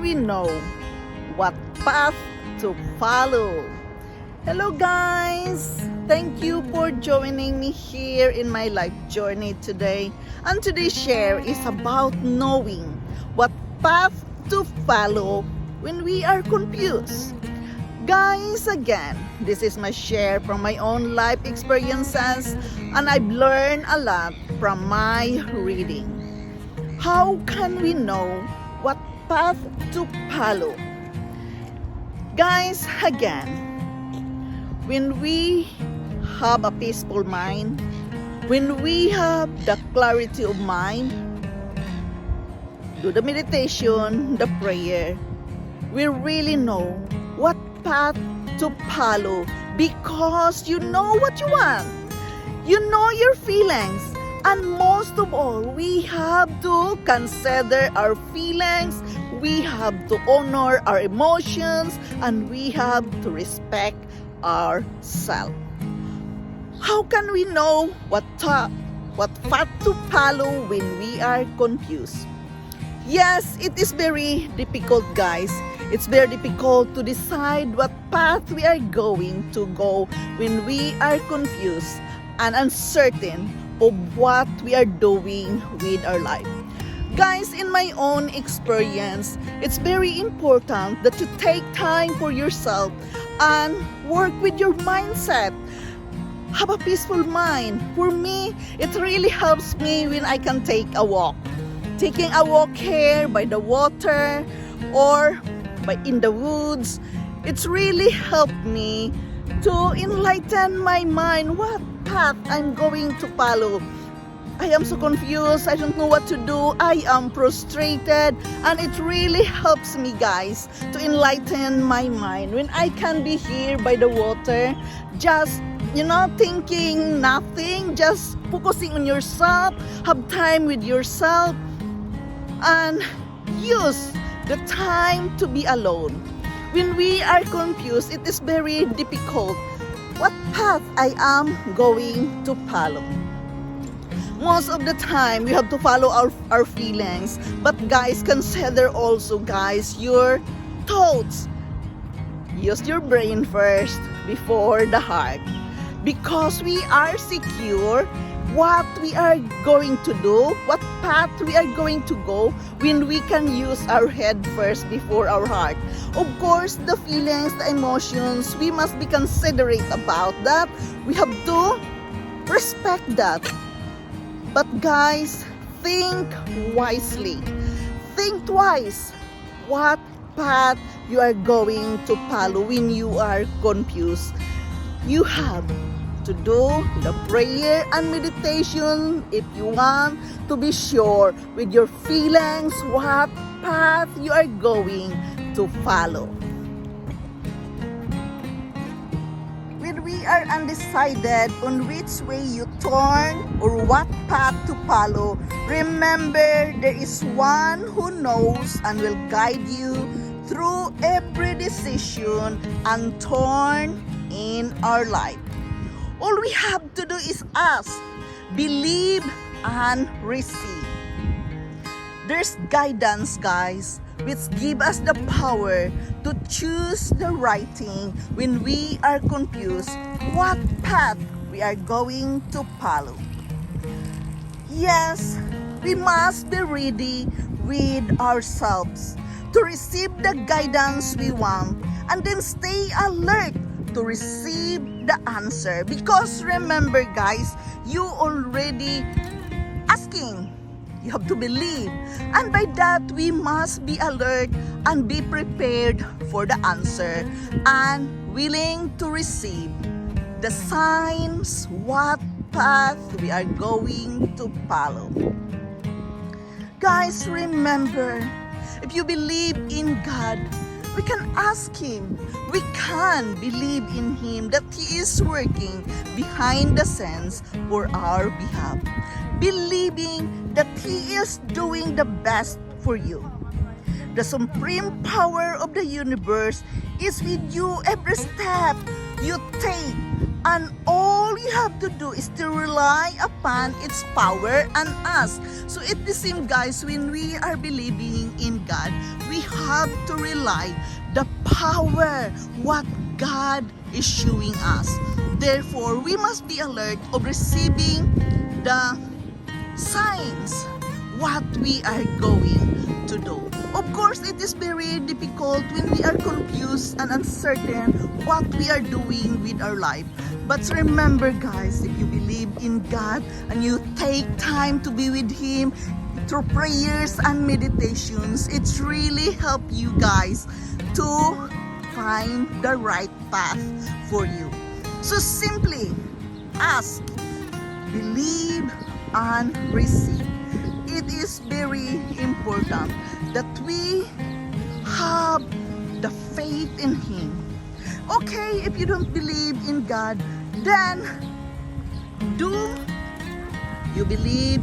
we know what path to follow? Hello guys! Thank you for joining me here in my life journey today. And today's share is about knowing what path to follow when we are confused. Guys, again, this is my share from my own life experiences, and I've learned a lot from my reading. How can we know what path to follow? Guys, again, when we have a peaceful mind, when we have the clarity of mind, do the meditation, the prayer, we really know what path to follow, because you know what you want, you know your feelings, and most of all, we have to consider our feelings, we have to honor our emotions, and we have to respect ourselves. How can we know what path to follow when we are confused? Yes, it is very difficult, guys. It's very difficult to decide what path we are going to go when we are confused and uncertain of what we are doing with our life. Guys, in my own experience, it's very important that you take time for yourself and work with your mindset. Have a peaceful mind. For me, it really helps me when I can take a walk. Taking a walk here by the water or in the woods, it's really helped me to enlighten my mind what path I'm going to follow. I am so confused, I don't know what to do, I am frustrated, and it really helps me, guys, to enlighten my mind when I can be here by the water, just thinking nothing, just focusing on yourself, have time with yourself, and use the time to be alone. When we are confused, it is very difficult what path I am going to follow. Most of the time, we have to follow our feelings. But guys, consider also, guys, your thoughts. Use your brain first before the heart. Because we are secure what we are going to do, what path we are going to go when we can use our head first before our heart. Of course, the feelings, the emotions, we must be considerate about that. We have to respect that. But guys, think wisely. Think twice what path you are going to follow when you are confused. You have to do the prayer and meditation if you want to be sure with your feelings what path you are going to follow. When we are undecided on which way you turn or what path to follow, remember there is one who knows and will guide you through every decision and turn in our life. All we have to do is ask, believe, and receive. There's guidance, guys, which give us the power to choose the right thing when we are confused what path we are going to follow. Yes, we must be ready with ourselves to receive the guidance we want, and then stay alert to receive the answer. Because remember, guys, you already asking. You have to believe. And by that, we must be alert and be prepared for the answer and willing to receive the signs what path we are going to follow. Guys, remember, if you believe in God, we can ask Him. We can believe in Him that He is working behind the scenes for our behalf. Believing that He is doing the best for you. The supreme power of the universe is with you every step you take, and all all you have to do is to rely upon its power and us. So it the same, guys, when we are believing in God, we have to rely the power what God is showing us. Therefore, we must be alert of receiving the signs what we are going to do. Of course, it is very difficult when we are confused and uncertain what we are doing with our life. But remember, guys, if you believe in God and you take time to be with Him through prayers and meditations, it's really help you guys to find the right path for you. So simply ask, believe, and receive. It is very important that we have the faith in Him. Okay, if you don't believe in God, then do you believe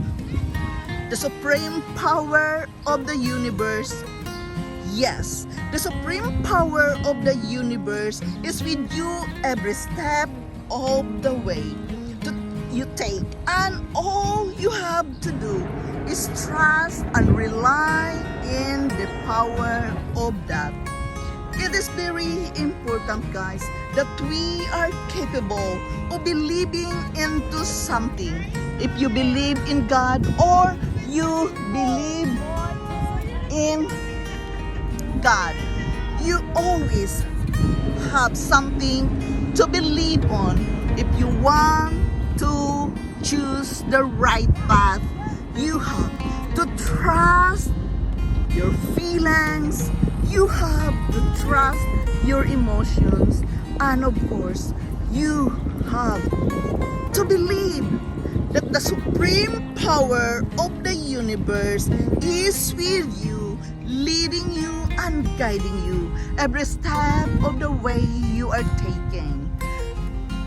the supreme power of the universe? Yes, the supreme power of the universe is with you every step of the way you take, and all you have to do is trust and rely in the power of that. It is very important, guys, that we are capable of believing into something. If you believe in God or you believe in God, you always have something to believe on. If you want to choose the right path, you have to trust your feelings, you have to trust your emotions, and of course, you have to believe that the supreme power of the universe is with you, leading you and guiding you every step of the way you are taking.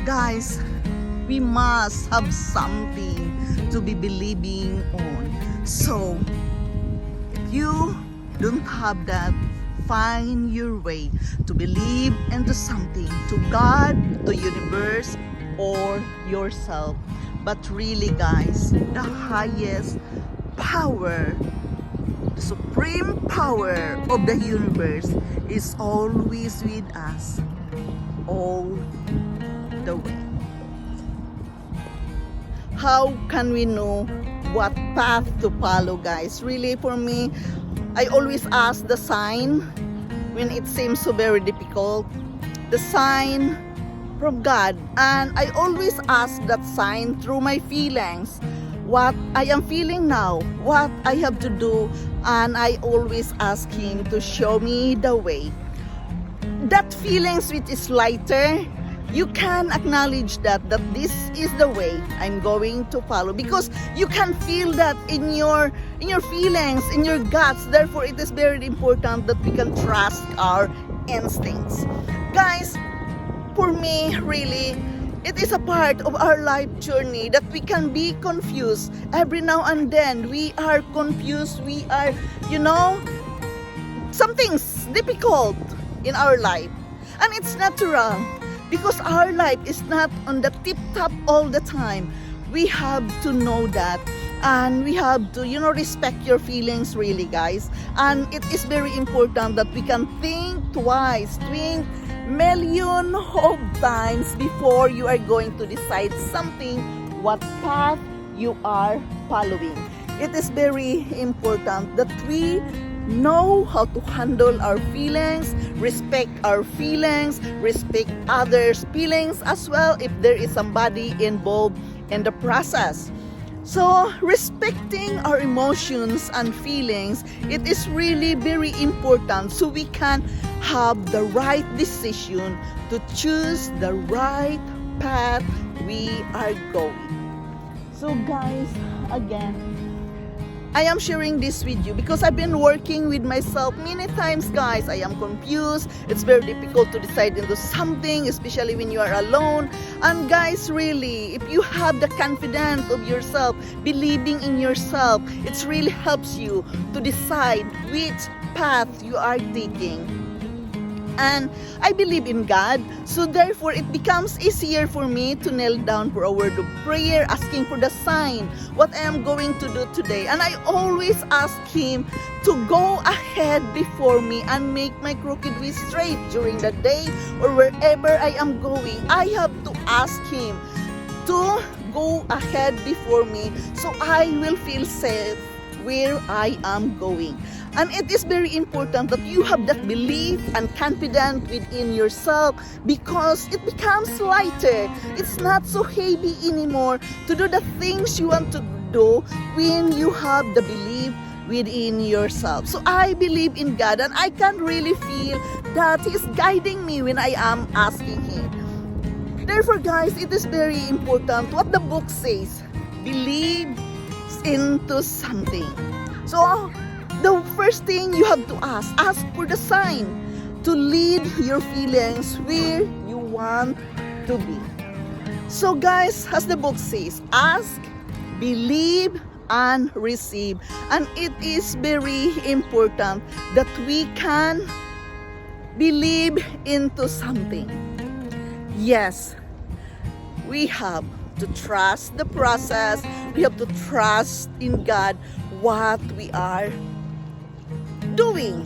Guys, we must have something to be believing on. So, if you don't have that, find your way to believe into something, to God, to universe, or yourself. But really, guys, the highest power, the supreme power of the universe is always with us, all the way. How can we know what path to follow, guys? Really, for me, I always ask the sign when it seems so very difficult, the sign from God, and I always ask that sign through my feelings, what I am feeling now, what I have to do, and I always ask Him to show me the way. That feelings which is lighter, you can acknowledge that this is the way I'm going to follow, because you can feel that in your feelings, in your guts. Therefore, it is very important that we can trust our instincts. Guys, for me, really, it is a part of our life journey that we can be confused. Every now and then, we are confused. We are, something's difficult in our life. And it's natural, because our life is not on the tip-top all the time. We have to know that, and we have to, respect your feelings, really, guys. And it is very important that we can think twice, think million of times before you are going to decide something, what path you are following. It is very important that we know how to handle our feelings, respect our feelings, respect others' feelings as well if there is somebody involved in the process. So, respecting our emotions and feelings, it is really very important so we can have the right decision to choose the right path we are going. So guys, again, I am sharing this with you because I've been working with myself many times, guys. I am confused. It's very difficult to decide into something, especially when you are alone. And guys, really, if you have the confidence of yourself, believing in yourself, it really helps you to decide which path you are taking. And I believe in God, so therefore it becomes easier for me to kneel down for a word of prayer, asking for the sign, what I am going to do today. And I always ask Him to go ahead before me and make my crooked way straight during the day or wherever I am going. I have to ask Him to go ahead before me so I will feel safe where I am going. And it is very important that you have that belief and confidence within yourself, because it becomes lighter. It's not so heavy anymore to do the things you want to do when you have the belief within yourself. So I believe in God, and I can really feel that He is guiding me when I am asking Him. Therefore, guys, it is very important what the book says. Believe into something. So the first thing you have to ask for the sign to lead your feelings where you want to be. So guys, as the book says, ask, believe, and receive. And it is very important that we can believe into something. Yes, we have to trust the process. We have to trust in God what we are doing,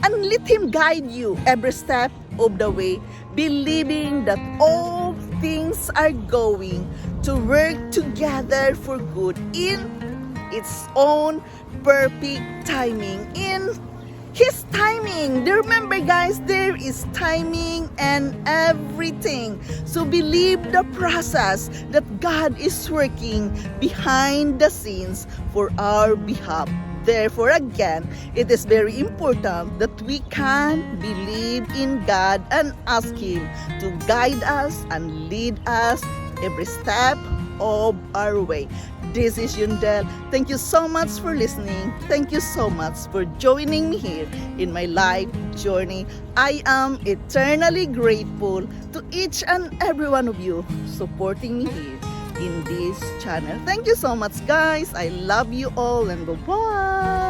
and let Him guide you every step of the way, believing that all things are going to work together for good in its own perfect timing, in His timing. Remember guys, there is timing and everything. So believe the process that God is working behind the scenes for our behalf. Therefore, again, it is very important that we can believe in God and ask Him to guide us and lead us every step of our way. This is Yundel. Thank you so much for listening. Thank you so much for joining me here in my life journey. I am eternally grateful to each and every one of you supporting me here in this channel. Thank you so much, guys. I love you all, and bye-bye.